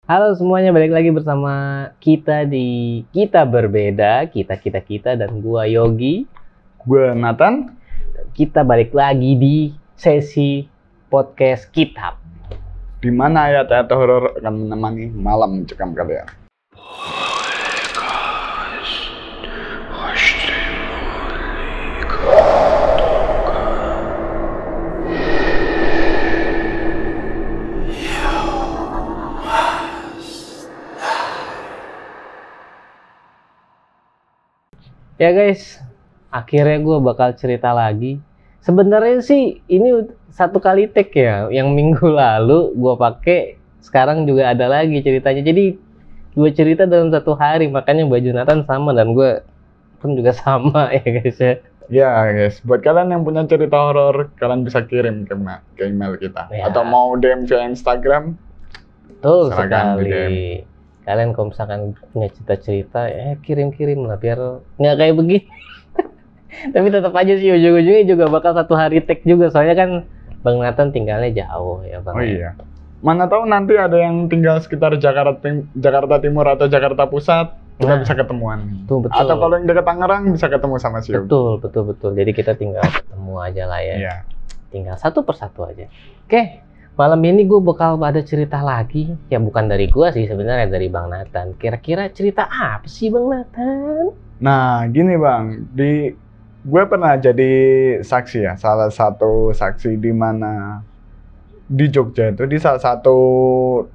Halo semuanya, balik lagi bersama kita di Kita Berbeda, kita dan gua Yogi. Gue Nathan. Kita balik lagi di sesi podcast Kitab. Di mana ayat-ayat horor akan menemani malam mencekam kalian. Ya guys, akhirnya gue bakal cerita lagi. Sebenarnya sih ini satu kali take ya, yang minggu lalu gue pakai, sekarang juga ada lagi ceritanya. Jadi dua cerita dalam satu hari, makanya baju Nathan sama dan gue pun juga sama ya guys ya. Ya guys, buat kalian yang punya cerita horor, kalian bisa kirim ke email kita. Ya. Atau mau DM via Instagram. Betul Silakan sekali. DM. Kalian kalau misalkan punya cerita-cerita, kirim-kirim lah biar nggak kayak begini. Tapi tetap aja sih ujung-ujungnya juga bakal satu hari take juga, soalnya kan Bang Nathan tinggalnya jauh ya Bang. Oh iya. Mana tahu nanti ada yang tinggal sekitar Jakarta Timur atau Jakarta Pusat, kita Nah, bisa ketemuan. betul. Atau kalau yang dekat Tangerang bisa ketemu sama si Yogi. Betul. Jadi kita tinggal ketemu aja lah ya. Iya. Tinggal satu persatu aja. Oke, malam ini gue bakal ada cerita lagi. Ya bukan dari gue sih sebenarnya, dari Bang Nathan. Kira-kira cerita apa sih Bang Nathan? Nah, gini Bang, gue pernah jadi saksi ya, salah satu saksi di mana di Jogja itu, di salah satu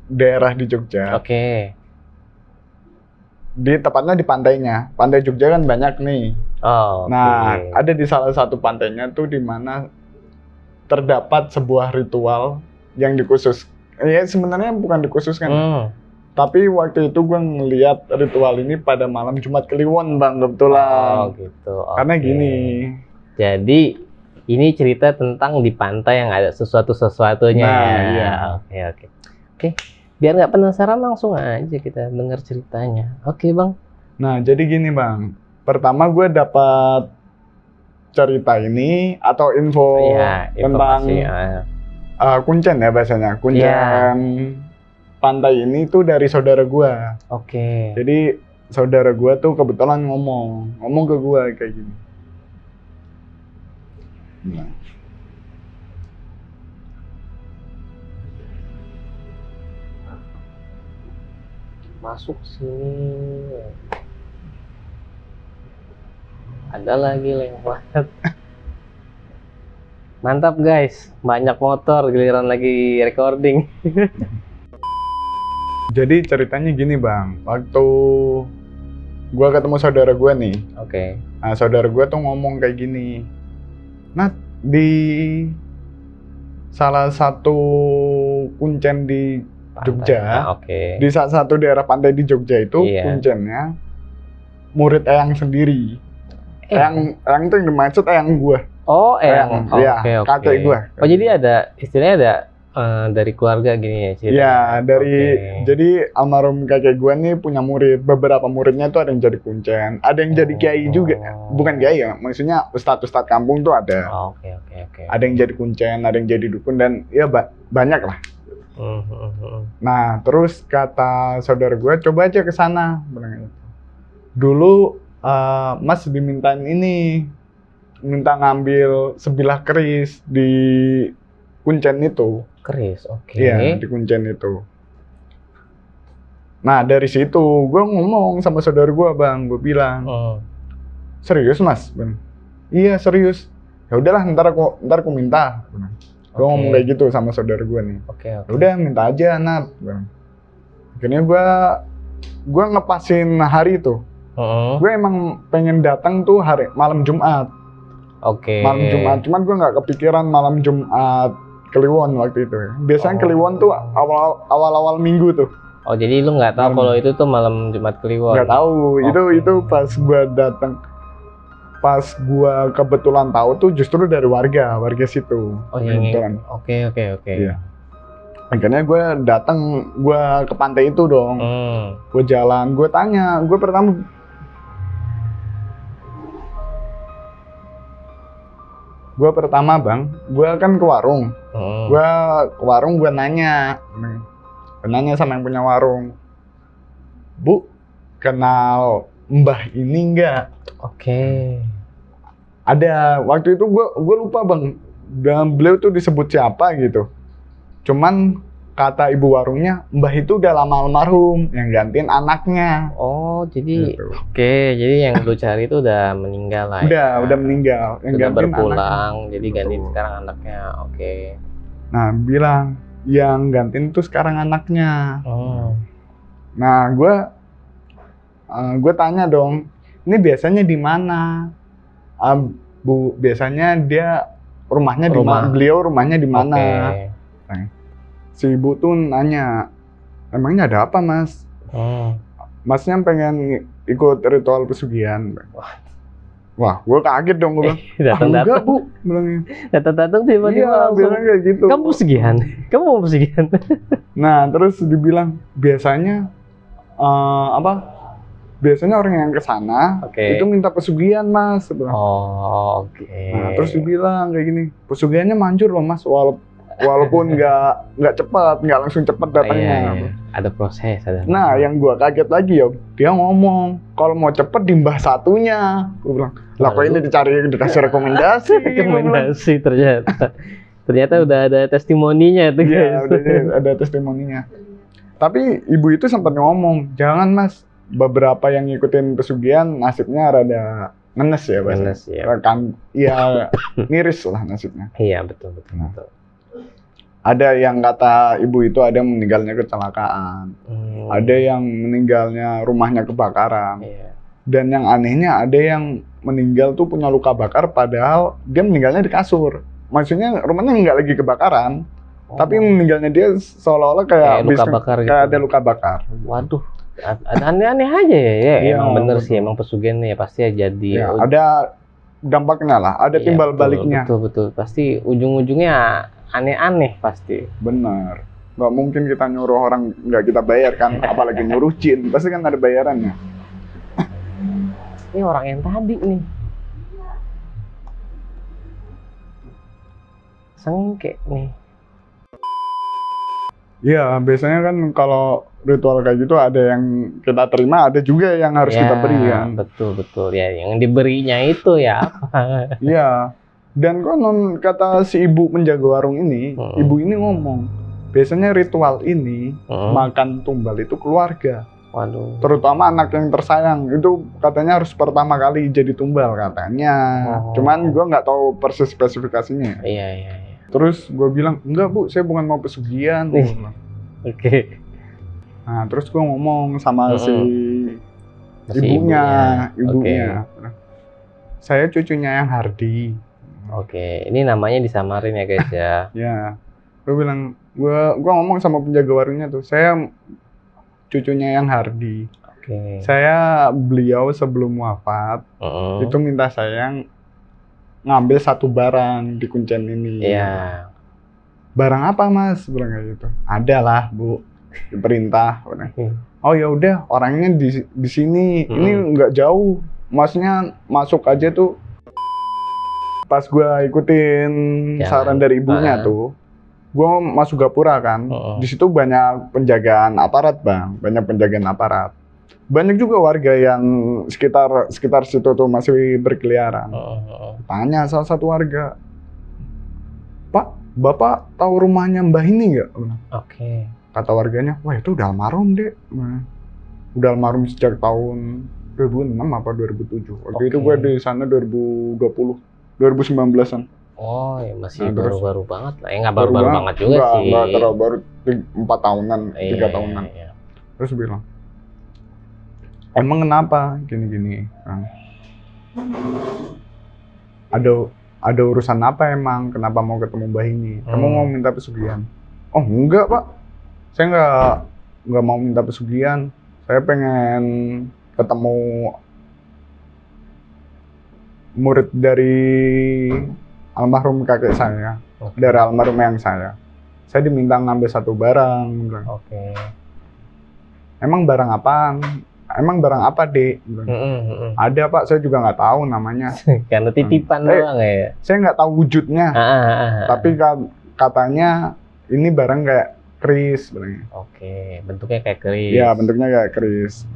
daerah di Jogja. Oke. Tepatnya di pantainya. Pantai Jogja kan banyak nih. Oh, Nah, oke. ada di salah satu pantainya tuh di mana terdapat sebuah ritual yang dikhusus. Ya sebenarnya bukan dikhususkan, tapi waktu itu gue ngeliat ritual ini pada malam Jumat Kliwon Bang, kebetulan. Oh gitu. Karena Oke. gini. Jadi ini cerita tentang di pantai yang ada sesuatu-sesuatunya. Nah, ya. iya. Oke. Biar nggak penasaran, langsung aja kita dengar ceritanya. Oke Bang. Nah, jadi gini Bang. Pertama gue dapat cerita ini atau info Ya, tentang informasi. kuncen ya bahasanya. Kuncen pantai ini tuh dari saudara gue. Oke. Jadi saudara gue tuh kebetulan ngomong ke gue kayak gini. Nah. Masuk sini. Ada lagi lewat. Mantap guys, banyak motor giliran lagi recording. Jadi ceritanya gini Bang. Waktu gue ketemu saudara gue nih. Oke. Nah, saudara gue tuh ngomong kayak gini. Nah, di salah satu kuncen di Jogja, Oke. di salah satu daerah pantai di Jogja itu, Iya. kuncennya murid Eyang sendiri. Eyang itu yang dimaksud Eyang gue. Oh, Eyang, iya, Oke. kakek gue. Oh, jadi ada istilahnya ada dari keluarga gini ya ceritanya? Iya, Oke. jadi almarhum kakek gue nih punya murid. Beberapa muridnya tuh ada yang jadi kuncen, ada yang jadi kiai juga. Bukan kiai ya, maksudnya ustadz kampung tuh ada. Oh, oke. Ada yang jadi kuncen, ada yang jadi dukun, dan ya banyak lah. Nah, terus kata saudara gue, coba aja ke sana. Dulu Mas dimintain ini, minta ngambil sebilah keris di kuncen itu. Keris, oke. Iya, di kuncen itu. Nah, dari situ gue ngomong sama saudara gue Bang, gue bilang, serius Mas? Bang? Iya serius. Ya udahlah, ntar aku minta. Gue ngomong kayak gitu sama saudara gue nih. Oke. Udah minta aja Nat. Akhirnya gue ngepasin hari itu. Gue emang pengen datang tuh malam Jumat. Oke. Malam Jumat, cuman gue nggak kepikiran malam Jumat Kliwon waktu itu. Biasanya Kliwon tuh awal minggu tuh. Oh, jadi lu nggak tahu kalau itu tuh malam Jumat Kliwon? Nggak tahu. Itu pas gue datang. Pas gue kebetulan tahu tuh justru dari warga situ. Oh, yang Oke. Iya. Akhirnya gue datang, gue ke pantai itu dong. Gue jalan, gue tanya, gue pertama Bang, gue kan ke warung. Gue ke warung, gue nanya, Nanya sama yang punya warung, Bu, kenal Mbah ini enggak? Oke. Ada, waktu itu gue lupa bang, dan beliau tuh disebut siapa gitu. Cuman kata ibu warungnya, Mbah itu udah lama almarhum, yang gantiin anaknya. Oh, jadi Gitu. oke, jadi yang lu cari itu udah meninggal lah ya. Udah meninggal, yang Sudah gantiin berpulang, anaknya. jadi gantiin Betul. sekarang anaknya. Oke. Nah, bilang yang gantiin tuh sekarang anaknya. Oh. Nah, gue tanya dong, ini biasanya di mana? Bu, biasanya dia rumahnya di mana? Beliau rumahnya di mana? Oke. Si ibu tuh nanya, emangnya ada apa mas? Masnya pengen ikut ritual pesugihan? Wah, gue kaget dong, gue bilang, Datang-datang. enggak bu, bilangnya. Datang-datang tiba-tiba Iya, langsung. bilang kayak gitu. Kamu pesugihan? Kamu mau pesugihan? Nah, terus dibilang, biasanya biasanya orang yang kesana itu minta pesugihan mas. Oh, oke. Nah, terus dibilang kayak gini, pesugihannya manjur loh mas, walaupun nggak cepat, nggak langsung cepat datangnya. Iya. Ada proses. Nah, yang gua kaget lagi ya, dia ngomong kalau mau cepet di mbah satunya. Gua bilang, lah kok ini dikasih rekomendasi? Rekomendasi ternyata udah ada testimoninya itu Iya, guys. udah ada testimoninya. Tapi ibu itu sempat ngomong, jangan mas, beberapa yang ngikutin pesugihan nasibnya rada ngenes ya bahasa. Ngenes, ya. Iya, miris lah nasibnya. Iya, betul. Ada yang kata ibu itu ada yang meninggalnya kecelakaan. Ada yang meninggalnya rumahnya kebakaran. Iya. Dan yang anehnya ada yang meninggal tuh punya luka bakar padahal dia meninggalnya di kasur. Maksudnya rumahnya nggak lagi kebakaran, tapi meninggalnya dia seolah-olah kayak luka bakar gitu. Kayak ada luka bakar. Waduh, ada aneh-aneh aja ya. Iya, Emang bener betul. sih, emang pesugihan ya pasti jadi. Ya, ada dampaknya lah, ada Iya, timbal baliknya. Betul. Pasti ujung-ujungnya aneh-aneh pasti. Benar. Nggak mungkin kita nyuruh orang nggak kita bayar kan, apalagi nyuruh jin, pasti kan ada bayarannya. Ini orang yang tadi nih. Sengke nih. Iya, biasanya kan kalau ritual kayak gitu ada yang kita terima, ada juga yang harus kita beri kan. Betul ya, yang diberinya itu ya apa? Iya. Dan konon kata si ibu penjaga warung ini, ibu ini ngomong, biasanya ritual ini makan tumbal itu keluarga. Waduh. Terutama anak yang tersayang, itu katanya harus pertama kali jadi tumbal katanya. Cuman gue nggak tahu persis spesifikasinya. Iya. Terus gue bilang, enggak bu, saya bukan mau pesugihan. Oke. Nah, terus gue ngomong sama si ibunya. Saya cucunya yang Hardi. Oke, ini namanya disamarin ya guys ya. Ya, gue bilang, gue ngomong sama penjaga warungnya tuh, saya cucunya yang Hardi. Oke. Beliau sebelum wafat itu minta saya ngambil satu barang di kuncen ini. Iya. Barang apa mas? Bilang kayak gitu. Ada lah bu, diperintah. Oh ya udah, orangnya di sini. Ini nggak jauh, maksudnya masuk aja tuh. Pas gue ikutin saran dari ibunya tuh, gue masuk gapura kan. Di situ banyak penjagaan aparat bang, banyak juga warga yang sekitar situ tuh masih berkeliaran. Tanya salah satu warga, Pak, Bapak tahu rumahnya Mbah ini nggak? Oke. Kata warganya, wah itu udah almarhum deh. Udah almarhum sejak tahun 2006 apa 2007. Waktu itu gue di sana 2019-an. Oh, ya masih baru-baru banget lah. Nggak baru-baru banget juga sih. Nggak terlalu baru, 4 tahunan, 3 tahunan. Iya. Terus bilang, emang kenapa gini-gini? Ada urusan apa emang? Kenapa mau ketemu Mbah ini? Kamu mau minta pesugihan? Oh enggak pak, saya nggak mau minta pesugihan. Saya pengen ketemu murid dari almarhum kakek saya, dari almarhum yang saya. Saya diminta ngambil satu barang. Oke. Emang barang apaan? Emang barang apa, Dek? Ada, Pak. Saya juga nggak tahu namanya. Karena titipan doang ya? Saya nggak tahu wujudnya. Tapi katanya ini barang keris bilangnya. Oke, bentuknya kayak keris. Iya, bentuknya kayak keris.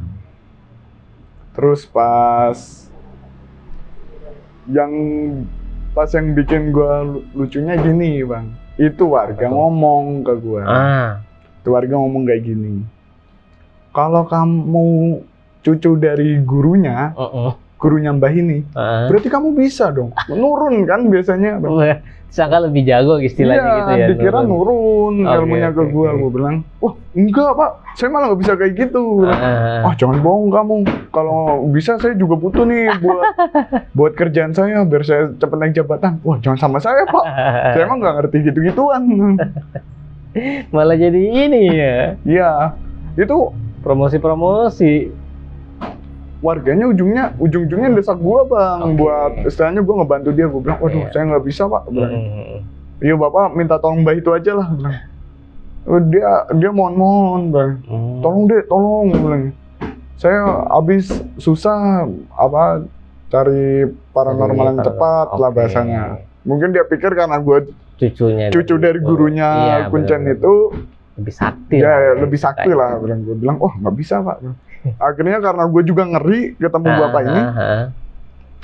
Terus yang bikin gua lucunya gini, Bang. Itu warga ngomong ke gua. Itu warga ngomong kayak gini. Kalau kamu cucu dari gurunya, gurunya Mbah ini, berarti kamu bisa dong. Menurun kan biasanya, Bang. Sangka lebih jago istilahnya gitu ya. Dikira nurun ilmunya ke gua. Gua bilang, wah enggak Pak, saya malah nggak bisa kayak gitu. Wah jangan bohong kamu. Kalau bisa saya juga butuh nih buat kerjaan saya biar saya cepet naik jabatan. Wah jangan sama saya Pak, saya emang nggak ngerti gitu-gituan. Malah jadi ini ya. Iya, itu promosi. Warganya ujung-ujungnya desak gua Bang, buat istilahnya gua ngebantu dia. Gua bilang, waduh saya nggak bisa Pak. Iya Bapak minta tolong Mbah itu aja lah. Dia mohon Bang, tolong bilang. Saya habis susah cari paranormal yang cepat lah bahasanya. Mungkin dia pikir karena gua cucu dari gurunya Kuncen itu lebih sakti. Ya lebih sakti lah. Gua bilang, oh nggak bisa Pak. Akhirnya karena gue juga ngeri ketemu bapak ini,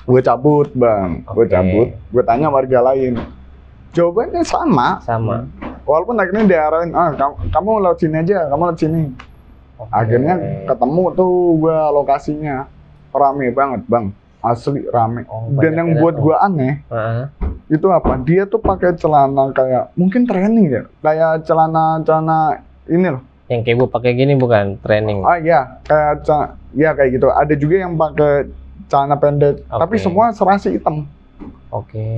gue cabut Bang, gue tanya warga lain, jawabannya sama. Walaupun akhirnya diarahin, kamu lewat sini aja, kamu lewat sini. Akhirnya ketemu tuh gue lokasinya, rame banget Bang, asli rame. Dan yang buat gue aneh, itu apa? Dia tuh pakai celana kayak mungkin training ya, kayak celana ini loh. Yang kayak gue pakai gini bukan training. Iya, kayak gitu. Ada juga yang pakai celana pendek, tapi semua serasi hitam.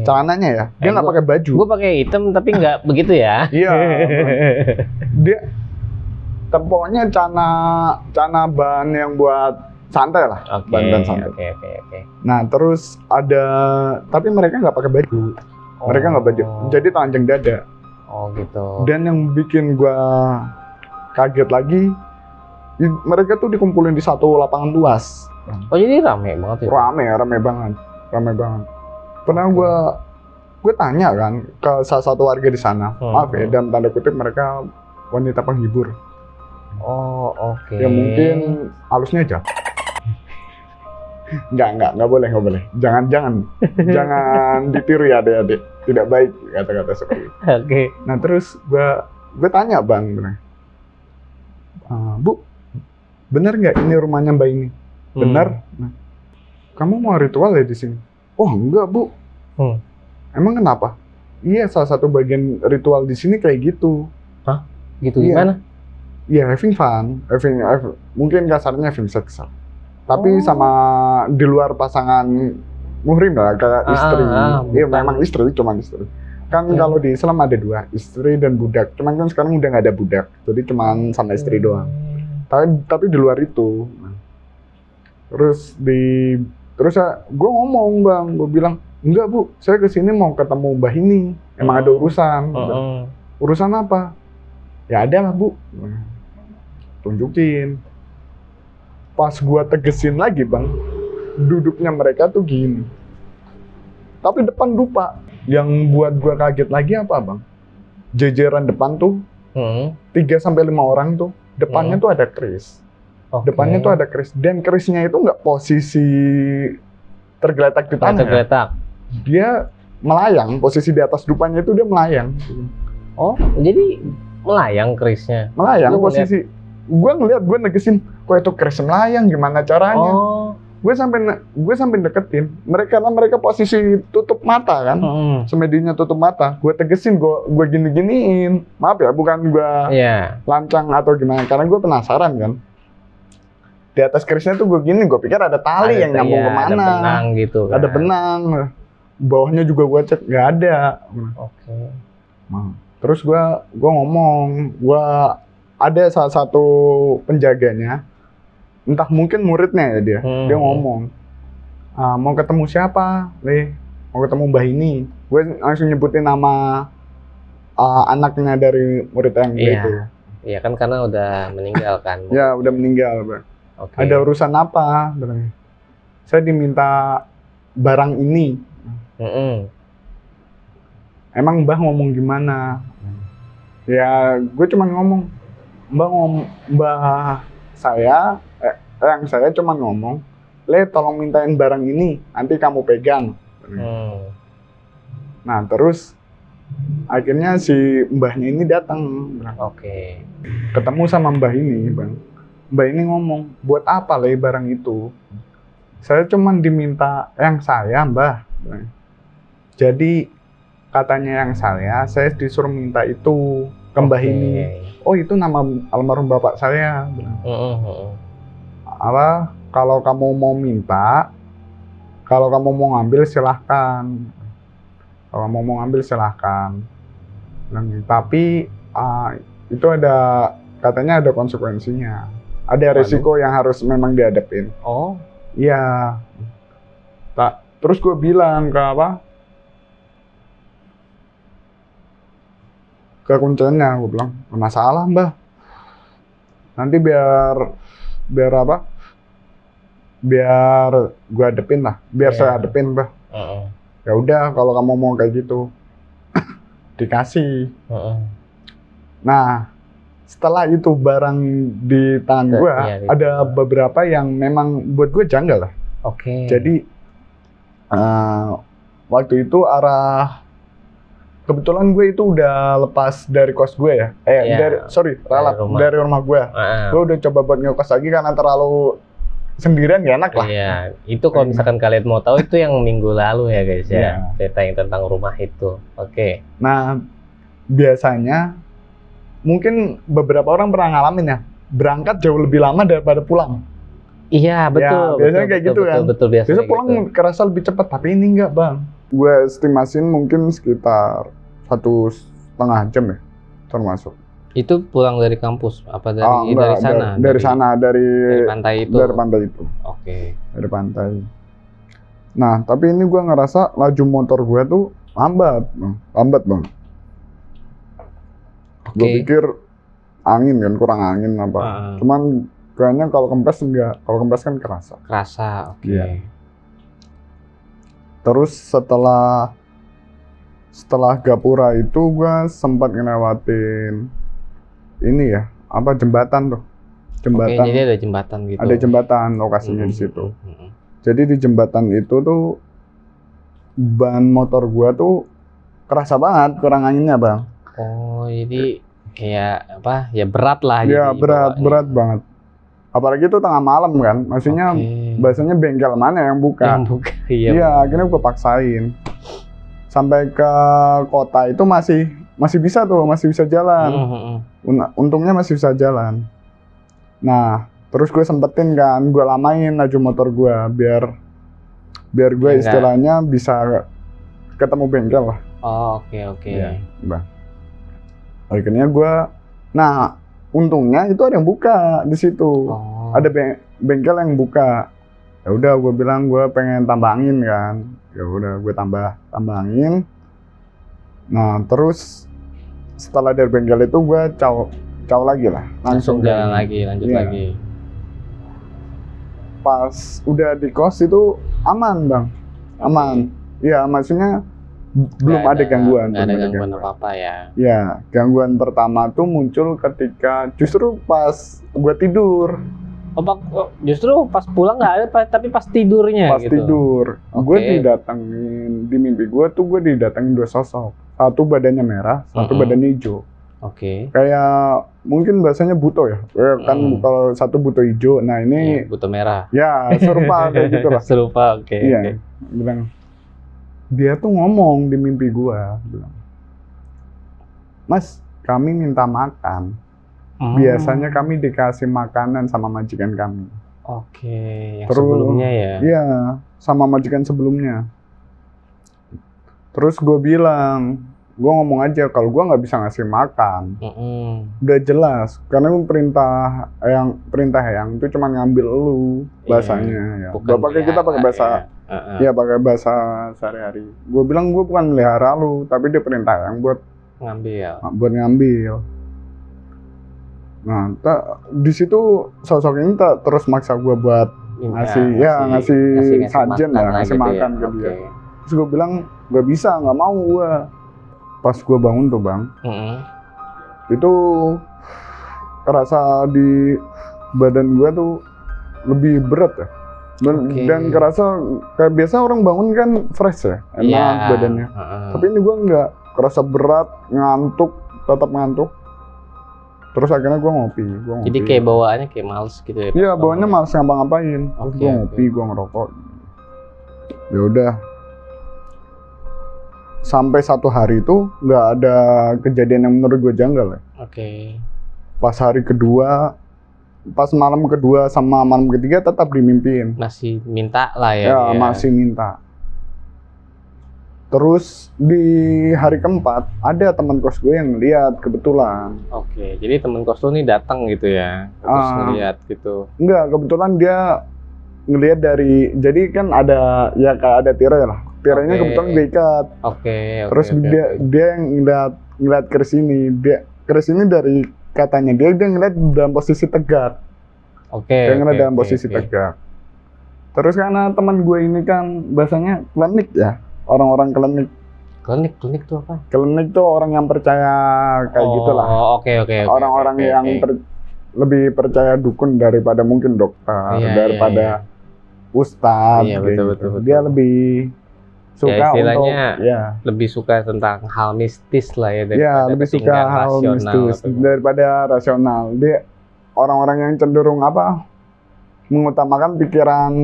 Celananya ya, dia nggak pakai baju. Gue pakai hitam tapi nggak begitu ya. Iya. Dia pokoknya celana bahan yang buat santai lah, bahan santai. Oke. Nah terus ada, tapi mereka nggak pakai baju. Mereka nggak baju, jadi telanjang dada. Oh gitu. Dan yang bikin gua kaget lagi, mereka tuh dikumpulin di satu lapangan luas. Oh jadi rame banget ya? Rame banget. Pernah gue tanya kan ke salah satu warga di sana, maaf ya, dalam tanda kutip mereka wanita penghibur. Oh oke. Ya mungkin halusnya aja. Nggak boleh. Jangan ditiru ya adik-adik. Tidak baik kata-kata seperti itu. Oke. Nah terus gue tanya Bang, Bu, bener nggak ini rumahnya Mbak ini? Bener. Nah, kamu mau ritual ya di sini? Oh enggak Bu. Emang kenapa? Iya, salah satu bagian ritual di sini kayak gitu. Hah? Gitu gimana? Iya, having fun, mungkin kasarnya having sex. Tapi sama di luar pasangan muhrim lah, kayak istri. Iya, memang istri, cuma istri. Kan kalau di Islam ada dua, istri dan budak. Cuman kan sekarang udah nggak ada budak, jadi cuman sama istri doang. Tapi di luar itu. Terus gue ngomong Bang, gue bilang, enggak Bu, saya kesini mau ketemu Mbah ini. Emang ada urusan. Urusan apa? Ya ada lah Bu. Tunjukin. Pas gue tegesin lagi Bang, duduknya mereka tuh gini. Tapi depan lupa. Yang buat gue kaget lagi apa Bang? Jajaran depan tuh 3-5 orang tuh, depannya tuh ada keris. Depannya tuh ada keris. Dan kerisnya itu nggak posisi tergeletak di tanah. Dia melayang, posisi di atas dupanya itu dia melayang. Oh, jadi melayang kerisnya? Melayang posisi. Gue ngeliat, gue negesin, kok itu keris melayang, gimana caranya? Gue sampai deketin mereka posisi tutup mata kan, semedinya tutup mata. Gue tegesin, gue giniin. Maaf ya, bukan gue lancang atau gimana, karena gue penasaran kan. Di atas kerisnya tuh gue gini, gue pikir ada tali yang nyambung kemana. Ada benang gitu kan. Ada benang. Bawahnya juga gue cek, nggak ada. Terus gue ngomong, ada salah satu penjaganya. Entah mungkin muridnya ya dia ngomong, mau ketemu siapa, mau ketemu Mbah ini. Gue langsung nyebutin nama anaknya dari murid yang itu. Iya kan karena udah meninggal kan. Ya udah meninggal Bang. Ada urusan apa? Saya diminta barang ini. Emang Mbah ngomong gimana? Ya, gue cuma ngomong, mbah saya, yang saya cuma ngomong, Le, tolong mintain barang ini, nanti kamu pegang. Nah, terus akhirnya si mbahnya ini datang. Oke. Ketemu sama mbah ini, Bang. Mbah ini ngomong, buat apa Le barang itu? Saya cuma diminta yang saya, Mbah. Jadi katanya yang saya disuruh minta itu ke mbah ini. Oh, itu nama almarhum bapak saya. Apa? Kalau kamu mau minta, kalau kamu mau ngambil silahkan. Kalau mau ngambil silahkan. Tapi itu katanya ada konsekuensinya. Ada resiko yang harus memang dihadapin. Oh? Iya. Terus gue bilang ke kuncennya, gue bilang, masalah mbah. Nanti biar gue hadepin lah. Biar saya hadepin, mbah. Ya udah, kalau kamu mau kayak gitu, dikasih. Nah, setelah itu barang di tangan gue, ada beberapa yang memang buat gue janggal lah. Oke. Jadi waktu itu kebetulan gue itu udah lepas dari kos gue ya. Dari rumah gue. Gue udah coba buat ngekos lagi karena terlalu sendirian gak enak lah. Iya, itu kalau misalkan kalian mau tahu itu yang minggu lalu ya guys ya. Cerita yang tentang rumah itu. Oke. Nah, biasanya mungkin beberapa orang pernah ngalamin ya, berangkat jauh lebih lama daripada pulang. Iya, betul. Ya, biasanya kayak gitu kan. Betul, biasanya pulang kerasa lebih cepat, tapi ini enggak, Bang. Gue estimasin mungkin sekitar 1,5 jam ya, termasuk. Itu pulang dari kampus? Apa dari sana? Dari pantai itu? Dari pantai itu. Oke. Dari pantai. Nah, tapi ini gue ngerasa laju motor gue tuh lambat, Bang. Gue pikir angin kan, kurang angin apa. Cuman kayaknya kalau kempes enggak. Kalau kempes kan kerasa. Oke. Iya. Terus setelah Gapura itu gue sempat ngelewatin ini ya, jembatan tuh. Oke, jadi ada jembatan gitu. Ada jembatan lokasinya di situ. Jadi di jembatan itu tuh ban motor gue tuh kerasa banget kurang anginnya, Bang. Oh, jadi kayak ya berat lah. Iya, berat banget. Apalagi itu tengah malam kan, maksudnya bahasanya bengkel mana yang buka. Iya, akhirnya gue paksain. Sampai ke kota itu masih bisa jalan. Untungnya masih bisa jalan. Nah, terus gue sempetin kan, gue lamain laju motor gue biar gue istilahnya bisa ketemu bengkel lah. Oh, oke. Ya, akhirnya untungnya itu ada yang buka di situ. Ada bengkel yang buka. Ya udah, gue bilang gue pengen tambah angin kan. Ya udah, gue tambah angin. Nah, terus setelah dari bengkel itu gue caw lagi lah. Langsung jalan lagi, lanjut lagi. Pas udah di kos itu aman, Bang. Aman. Iya, maksudnya belum ada gangguan. Nggak ada gangguan apa-apa ya. Ya, gangguan pertama tuh muncul ketika justru pas gue tidur. Justru pas pulang nggak ada, tapi pas tidurnya. Pas tidur, gue didatengin di mimpi gue didatengin 2 sosok. Satu badannya merah, satu badannya hijau. Oke. Kayak mungkin bahasanya buto ya. Kan kalau satu buto hijau, nah ini buto merah. Ya, serupa kayak gitu lah. Serupa, oke. Iya. Bilang, dia tuh ngomong di mimpi gua, bilang, Mas, kami minta makan. Biasanya kami dikasih makanan sama majikan kami. Oke, yang sebelumnya ya? Iya, sama majikan sebelumnya. Terus gue bilang, gue ngomong aja kalau gue nggak bisa ngasih makan. Udah jelas, karena perintah yang itu cuma ngambil lu bahasanya. Ya. Bapaknya kita pakai bahasa. Ya pakai bahasa sehari-hari. Gue bilang gue bukan melihara lu, tapi dia perintah yang buat ngambil. Nah, di situ sosok ini terus maksa gue buat ngasih sajen lah, ngasih makan ke dia. Terus gue bilang gak bisa, nggak mau gue. Pas gue bangun tuh, Bang, itu kerasa di badan gue tuh lebih berat ya. Dan kerasa kayak biasa orang bangun kan fresh ya, enak badannya. Tapi ini gue nggak, kerasa berat, ngantuk, tetap ngantuk. Terus akhirnya gue ngopi. Jadi kayak bawaannya kayak males gitu ya? Iya, bawaannya males ngapa-ngapain. Terus gue ngopi, gue ngerokok. Ya udah. Sampai satu hari itu nggak ada kejadian yang menurut gue janggal ya. Pas hari kedua, pas malam kedua sama malam ketiga tetap dimimpiin. Masih minta lah ya? Ya, masih minta. Terus di hari keempat ada teman kos gue yang lihat kebetulan. Jadi teman kos lu nih datang gitu ya, terus ngeliat gitu? Enggak, kebetulan dia ngelihat dari, jadi kan ada ya kayak ada tirai lah. Tirainya kebetulan gue ikat. Terus dia yang ngeliat keris ini. Keris ini dari katanya dia ngeliat dalam posisi tegak. Dia ngeliat dalam posisi tegak. Terus karena teman gue ini kan bahasanya klinik ya. Orang-orang klinik. Klinik tuh apa? Klinik tuh orang yang percaya kayak gitulah. Orang-orang yang lebih percaya dukun daripada mungkin dokter, daripada ustadz. Betul. Dia lebih suka lebih suka tentang hal mistis lah ya. Lebih suka hal mistis daripada rasional. Dia orang-orang yang cenderung mengutamakan pikiran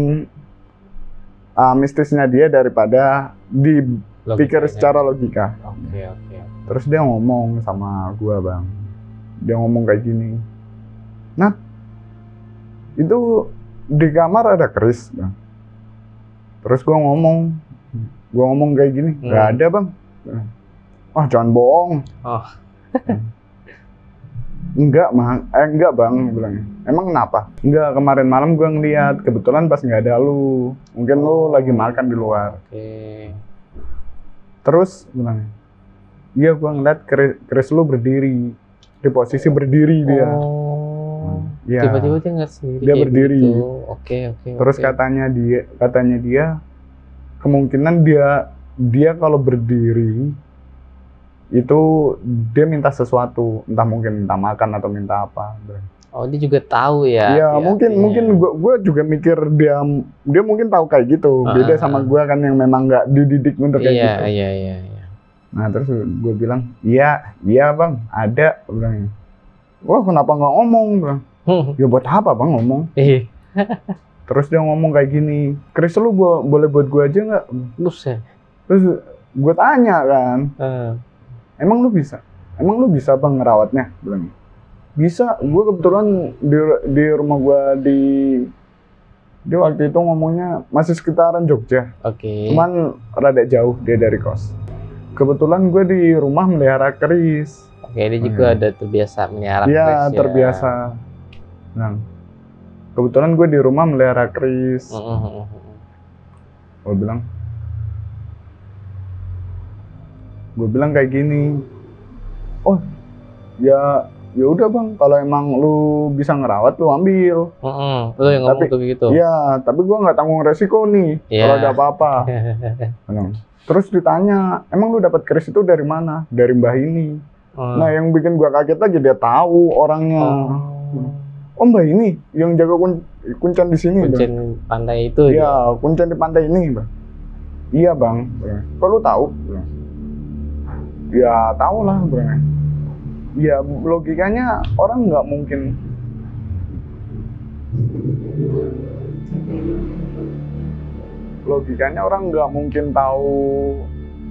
mistisnya dia daripada dipikir secara logika. Terus dia ngomong sama gua, Bang. Dia ngomong kayak gini. Nah, itu di kamar ada keris, Bang. Terus gua ngomong kayak gini, nggak ada, Bang. Jangan bohong. Enggak, Bang, bilangnya. Emang kenapa? Enggak, kemarin malam gua ngeliat, kebetulan pas nggak ada lu. Mungkin lu lagi makan di luar. Terus bilangnya, iya gua ngeliat keris lu berdiri, di posisi berdiri dia. Tiba-tiba dia ngeliat sendiri. Dia berdiri. Gitu. Terus katanya dia kemungkinan dia kalau berdiri itu dia minta sesuatu, entah mungkin minta makan atau minta apa. Dia juga tahu ya? Iya, mungkin gue juga mikir dia mungkin tahu kayak gitu. Beda sama gue kan yang memang nggak dididik untuk kayak gitu. Iya. Nah terus gue bilang, iya Bang, ada. Bilang, wah kenapa nggak ngomong? Bang? Ya buat apa Bang ngomong? Terus dia ngomong kayak gini, keris lu boleh buat gue aja nggak? Terus gue tanya kan, emang lu bisa Bang ngerawatnya? Bilang, bisa. Gue kebetulan di rumah gue dia waktu itu ngomongnya masih sekitaran Jogja. Cuman rada jauh dia dari kos. Kebetulan gue di rumah melihara keris. Dia juga ada terbiasa melihara keris. Iya, terbiasa. Nah, kebetulan gue di rumah melihara keris. Gue bilang kayak gini. Ya udah Bang, kalau emang lu bisa ngerawat lu ambil. Lu yang ngomong tuh gitu. Iya, tapi gue nggak tanggung resiko nih kalau ada apa-apa. Terus ditanya, emang lu dapat keris itu dari mana? Dari mbah ini. Nah, yang bikin gue kaget lagi dia tahu orangnya. Mbah ini yang jaga kuncen di sini. Kuncen pantai itu. Iya, kuncen di pantai ini, Bang. Iya Bang. Kok lu tahu? Ya tahu lah, Bang. Ya logikanya orang nggak mungkin. Logikanya orang nggak mungkin tahu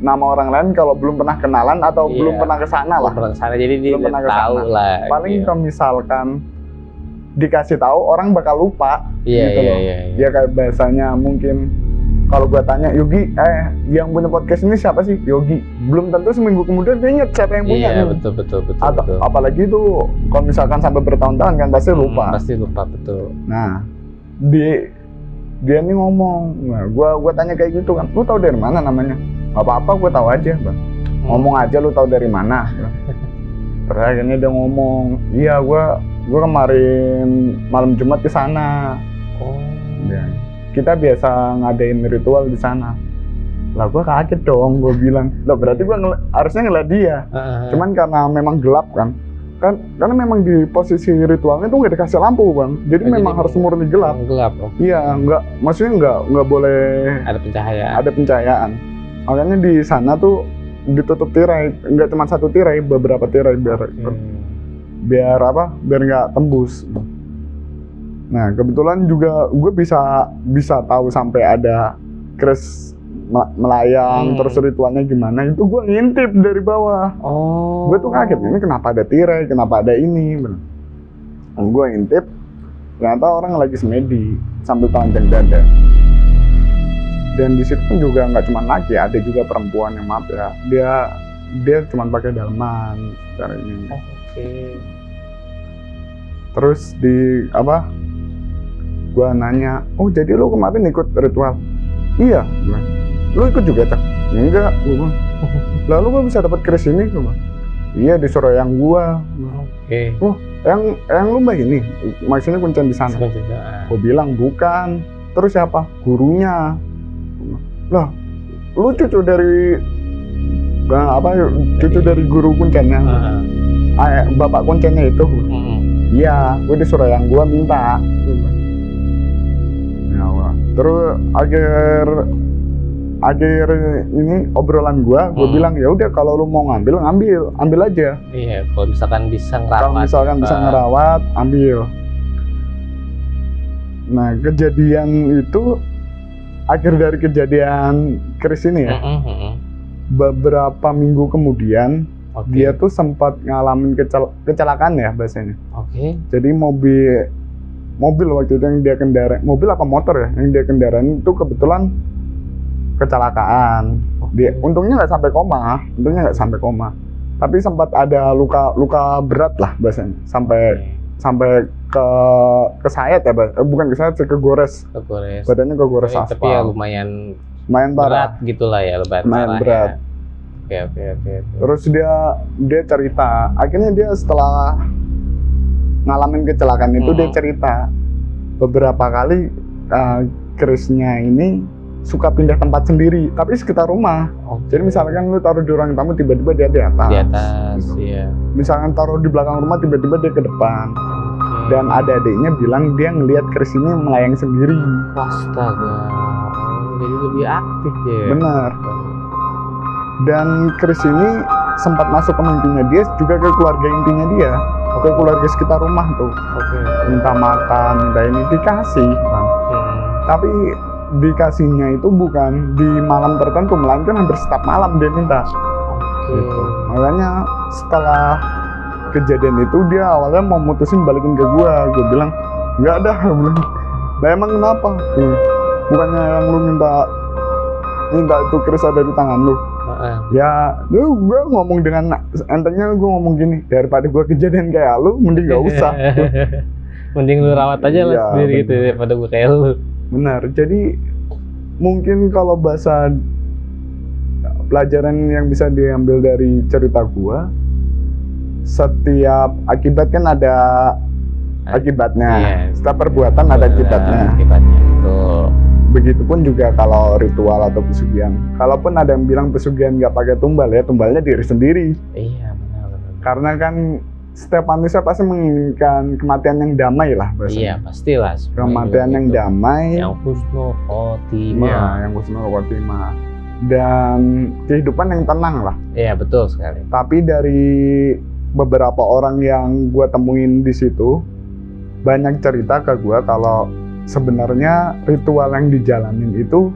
nama orang lain kalau belum pernah kenalan atau belum pernah kesana lah. Jadi dia belum pernah tahu lah. Paling kalau misalkan dikasih tahu orang bakal lupa gitu loh. Ya kayak bahasanya mungkin kalau gua tanya Yogi, yang punya podcast ini siapa sih? Yogi. Belum tentu seminggu kemudian dia inget siapa yang punya. Iya, betul. Apalagi itu kalau misalkan sampai bertahun-tahun kan pasti lupa. Pasti lupa, betul. Nah, dia nih ngomong. Nah, gua tanya kayak gitu kan. Lu tahu dari mana namanya? Gak apa-apa, gua tahu aja, Bang. Ngomong aja lu tahu dari mana. Terus akhirnya dia ngomong, "Iya, gua kemarin malam Jumat ke sana." Ya. Kita biasa ngadain ritual di sana. Lah gue kaget dong, gue bilang, lah berarti gue harusnya ngeliat dia. Cuman karena memang gelap kan, karena memang di posisi ritualnya tuh nggak dikasih lampu bang, jadi memang harus murni gelap. Gelap. Iya, maksudnya nggak boleh ada pencahayaan. Makanya di sana tuh ditutup tirai, nggak cuma satu tirai, beberapa tirai biar nggak tembus. Nah kebetulan juga gue bisa tahu sampai ada keris melayang, terus ritualnya gimana, itu gue ngintip dari bawah. Gue tuh kaget, ini kenapa ada tirai, kenapa ada ini. Gue ngintip, ternyata orang lagi semedi sambil telanjang dada. Dan di situ pun juga nggak cuma laki, ada juga perempuan yang maaf ya, dia cuma pakai daleman secara ini. Terus gue nanya, oh jadi lu kemarin ikut ritual? Iya, lu ikut juga Cak? Enggak, gue bilang. Lalu gue bisa dapat keris ini? Iya, disuruh yang gua. Oh, yang lu mbak ini? Maksudnya kuncian di sana? Gue bilang bukan. Terus siapa? Gurunya. Lah, lu cucu dari cucu dari guru kunciannya? Bapak kunciannya itu? Iya, gue disuruh yang gua minta. Terus akhir ini obrolan gue bilang ya udah kalau lu mau ngambil aja. Iya, kalau misalkan bisa ngerawat. Kalau misalkan bisa ngerawat, ambil. Nah kejadian itu akhir dari kejadian keris ini ya. Beberapa minggu kemudian dia tuh sempat ngalamin kecelakaan ya bahasanya. Jadi mobil waktu itu yang dia kendarai, mobil apa motor ya yang dia kendarai itu kebetulan kecelakaan. Dia untungnya nggak sampai koma, tapi sempat ada luka berat lah bahasanya, sampai ke sayat ya, bukan ke sayat, ke gores. Badannya kegores aspal. Tapi ya lumayan parah. Berat gitulah ya, lumayan berat. Ya. Oke. Terus dia cerita, akhirnya dia setelah ngalamin kecelakaan itu dia cerita beberapa kali kerisnya ini suka pindah tempat sendiri, tapi sekitar rumah. Jadi misalkan lu taruh di ruang tamu, tiba-tiba dia di atas. Gitu. Iya. Misalkan taruh di belakang rumah, tiba-tiba dia ke depan. Dan ada adiknya bilang dia ngelihat keris ini melayang sendiri. Astaga, jadi lebih aktif dia. Benar. Dan keris ini sempat masuk ke mimpinya dia, juga ke keluarga intinya dia, ke keluarga sekitar rumah tuh. Minta makan, minta ini, dikasih. Tapi dikasihnya itu bukan di malam tertentu, melainkan hampir setiap malam dia minta. Gitu. Makanya setelah kejadian itu dia awalnya mau mutusin balikin ke gue bilang nggak ada. Lah emang kenapa? Bukannya yang lu minta itu keris ada di tangan lu? Ya, gue ngomong dengan entengnya, gue ngomong gini, daripada gue kejadian kayak lu, mending gak usah. Mending lu rawat aja lah sendiri gitu daripada gue kayak lu. Benar, jadi mungkin kalau bahasa pelajaran yang bisa diambil dari cerita gua, setiap akibat kan ada akibatnya. Setiap perbuatan ada akibatnya. Betul. Begitupun juga kalau ritual atau pesugihan. Kalaupun ada yang bilang pesugihan nggak pakai tumbal, ya tumbalnya diri sendiri. Iya, benar. Karena kan setiap manusia pasti menginginkan kematian yang damai lah bahasanya. Iya, pastilah. Kematian yang damai. Yang husnul khotimah. Iya, yang husnul khotimah. Dan kehidupan yang tenang lah. Iya, betul sekali. Tapi dari beberapa orang yang gue temuin di situ, banyak cerita ke gue kalau sebenarnya ritual yang dijalanin itu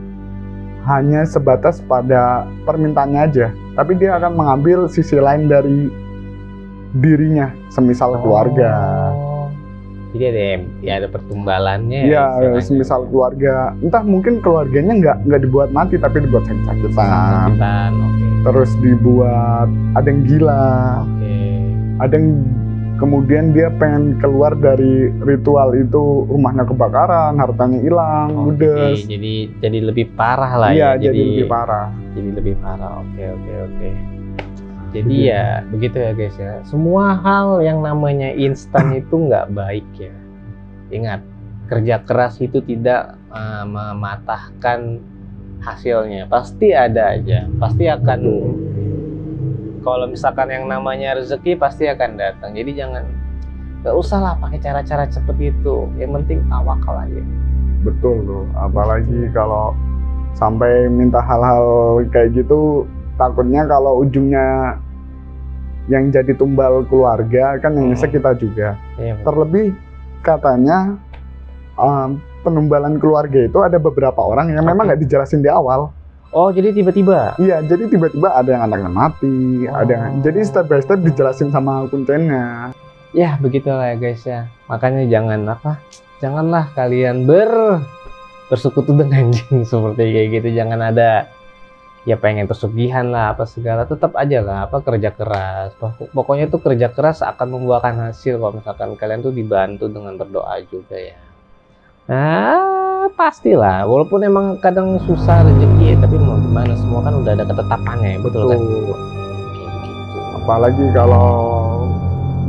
hanya sebatas pada permintaannya aja. Tapi dia akan mengambil sisi lain dari dirinya, semisal keluarga. Jadi ada pertumbalannya. Iya, semisal keluarga. Entah mungkin keluarganya nggak dibuat mati, tapi dibuat sakit-sakitan. Terus dibuat, ada yang gila. Ada yang kemudian dia pengen keluar dari ritual itu, rumahnya kebakaran, hartanya hilang, ludes. Jadi lebih parah lah ya. Iya, jadi lebih parah. Oke. Jadi ya begitu ya guys ya. Semua hal yang namanya instan itu nggak baik ya. Ingat, kerja keras itu tidak mematahkan hasilnya. Pasti ada aja. Pasti akan kalau misalkan yang namanya rezeki pasti akan datang. Jadi nggak usah lah pakai cara-cara seperti itu. Yang penting tawakal aja. Betul tuh, apalagi kalau sampai minta hal-hal kayak gitu, takutnya kalau ujungnya yang jadi tumbal keluarga kan yang nyesek kita juga. Iya, Terlebih katanya penumbalan keluarga itu ada beberapa orang yang memang nggak dijelasin di awal. Oh, jadi tiba-tiba? Iya, jadi tiba-tiba ada yang anaknya mati, ada yang, jadi step by step dijelasin sama kuncennya. Ya, begitulah ya guys ya. Makanya janganlah kalian bersekutu dengan jin seperti kayak gitu. Jangan ada ya pengen pesugihan lah apa segala, tetap aja lah kerja keras. Pokoknya tuh kerja keras akan membuahkan hasil kalau misalkan kalian tuh dibantu dengan berdoa juga ya. Nah, pastilah walaupun emang kadang susah rezeki ya, tapi mau gimana, semua kan udah ada ketetapannya ya, betul kan? Apalagi kalau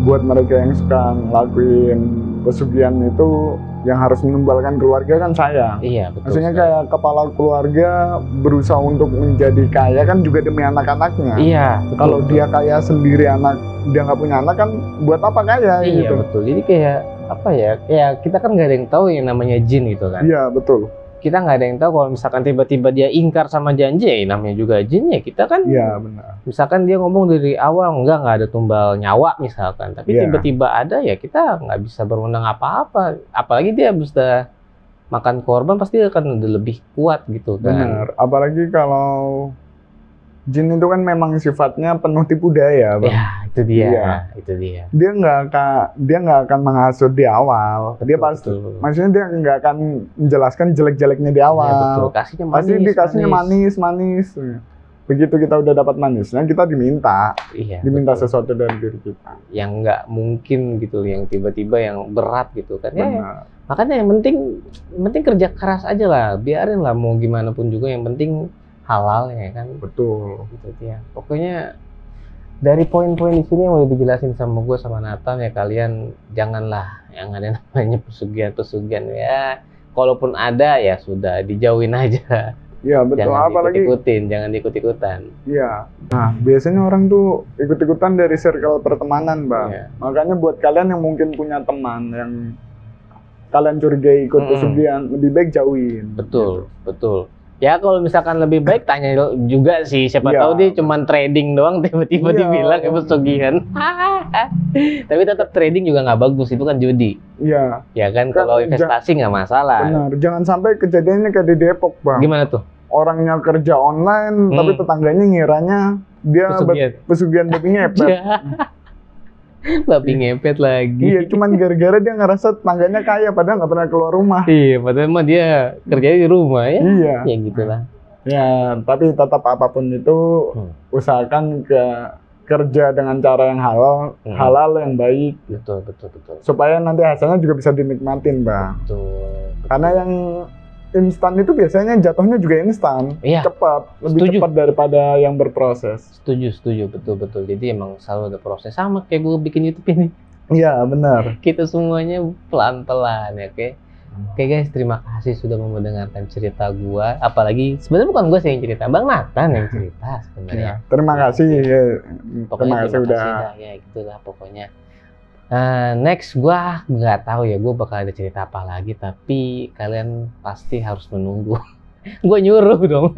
buat mereka yang suka ngelakuin pesugihan itu, yang harus menumbalkan keluarga kan sayang. Iya, betul. Maksudnya kayak kepala keluarga berusaha untuk menjadi kaya kan juga demi anak-anaknya. Iya, betul. Kalau dia kaya sendiri, dia nggak punya anak kan buat apa kaya? Iya, gitu. betul. Jadi kayak apa ya? Kayak kita kan nggak ada yang tahu yang namanya jin gitu kan. Iya, betul. Kita nggak ada yang tahu kalau misalkan tiba-tiba dia ingkar sama janji, ya namanya juga jin ya. Kita kan, iya benar. Misalkan dia ngomong dari awal nggak ada tumbal nyawa misalkan, tapi tiba-tiba ada, ya kita nggak bisa berwenang apa-apa. Apalagi dia sudah makan korban, pasti akan lebih kuat gitu kan. Benar. Apalagi kalau jin itu kan memang sifatnya penuh tipu daya, Bang. Ya, itu dia. Iya. Itu dia. Dia nggak akan menghasut di awal. Betul, dia pasti, betul. maksudnya dia nggak akan menjelaskan jelek-jeleknya di awal. Ya, betul. Kasihnya manis, pasti dikasihnya manis. Begitu kita udah dapat manisnya, kita diminta betul. sesuatu dari diri kita. Yang nggak mungkin gitu, yang tiba-tiba yang berat gitu kan. Ya, makanya yang penting kerja keras aja lah. Biarin lah mau gimana pun juga, yang penting halal ya kan. Betul. Gitu dia. Pokoknya dari poin-poin di sini yang udah dijelasin sama gue sama Nathan ya, kalian janganlah yang ada namanya pesugihan ya. Kalaupun ada ya sudah dijauhin aja. Iya betul. Jangan diikut-ikutan. Iya. Nah biasanya orang tuh ikut-ikutan dari circle pertemanan, Bang. Iya. Makanya buat kalian yang mungkin punya teman yang kalian curigai ikut pesugihan, lebih baik jauhin. Betul, betul. Ya kalau misalkan lebih baik tanya juga sih, siapa tahu dia cuman trading doang tiba-tiba dibilang pesugihan. Tapi tetap trading juga nggak bagus, itu kan judi. Iya. Ya kan kalau investasi nggak masalah. Benar. Jangan sampai kejadiannya kayak di Depok, Bang. Gimana tuh? Orangnya kerja online, tapi tetangganya ngiranya dia pesugihan babi ngepet. Babi ngepet lagi. Iya, cuman gara-gara dia ngerasa tetangganya kaya, padahal nggak pernah keluar rumah. Iya, padahal mah dia kerjanya di rumah ya. Iya. Ya gitulah. Ya, tapi tetap apapun itu usahakan kerja dengan cara yang halal yang baik. Betul. Supaya nanti hasilnya juga bisa dinikmatin, Bang. Betul. Karena yang instan itu biasanya jatuhnya juga instan, cepat, lebih cepat daripada yang berproses. Setuju, betul. Jadi emang selalu ada proses, sama kayak gue bikin YouTube ini. Iya, benar. Kita semuanya pelan-pelan ya, oke? Oke guys, terima kasih sudah mau mendengarkan cerita gue. Apalagi sebenarnya bukan gue sih yang cerita, Bang Nathan yang cerita sebenarnya. Terima kasih. Pokoknya terima kasih ya gitulah pokoknya. Next gue nggak tahu ya gue bakal ada cerita apa lagi, tapi kalian pasti harus menunggu. Gue nyuruh dong.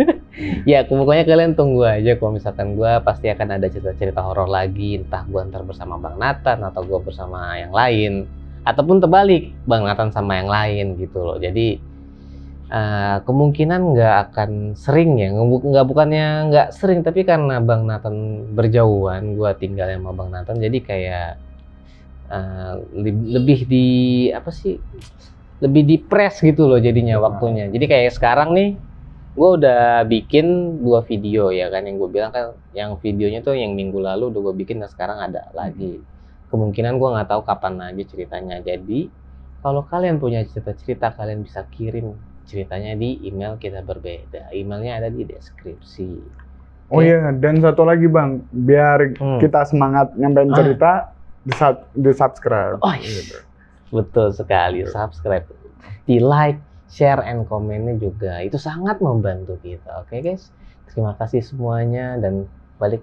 Ya pokoknya kalian tunggu aja, kalau misalkan gue pasti akan ada cerita-cerita horor lagi, entah gue ntar bersama Bang Nathan atau gue bersama yang lain, ataupun terbalik Bang Nathan sama yang lain gitu loh. Jadi kemungkinan nggak akan sering ya, bukannya nggak sering, tapi karena Bang Nathan berjauhan, gue tinggal sama Bang Nathan, jadi kayak lebih di press gitu loh jadinya waktunya. Jadi kayak sekarang nih gue udah bikin 2 video ya kan, yang gue bilang kan yang videonya tuh yang minggu lalu udah gue bikin dan sekarang ada lagi. Kemungkinan gue nggak tahu kapan lagi ceritanya. Jadi kalau kalian punya cerita-cerita, kalian bisa kirim ceritanya di email kita berbeda. Emailnya ada di deskripsi. Oh iya, dan satu lagi Bang, biar kita semangat nyampein cerita, di subscribe. Oh, gitu. Betul sekali, subscribe, di like, share, and komennya juga, itu sangat membantu kita. Oke guys, terima kasih semuanya, dan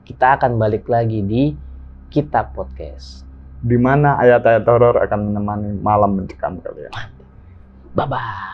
kita akan balik lagi di Kitab Podcast. Di mana ayat-ayat horor akan menemani malam mencekam kalian. Bye-bye.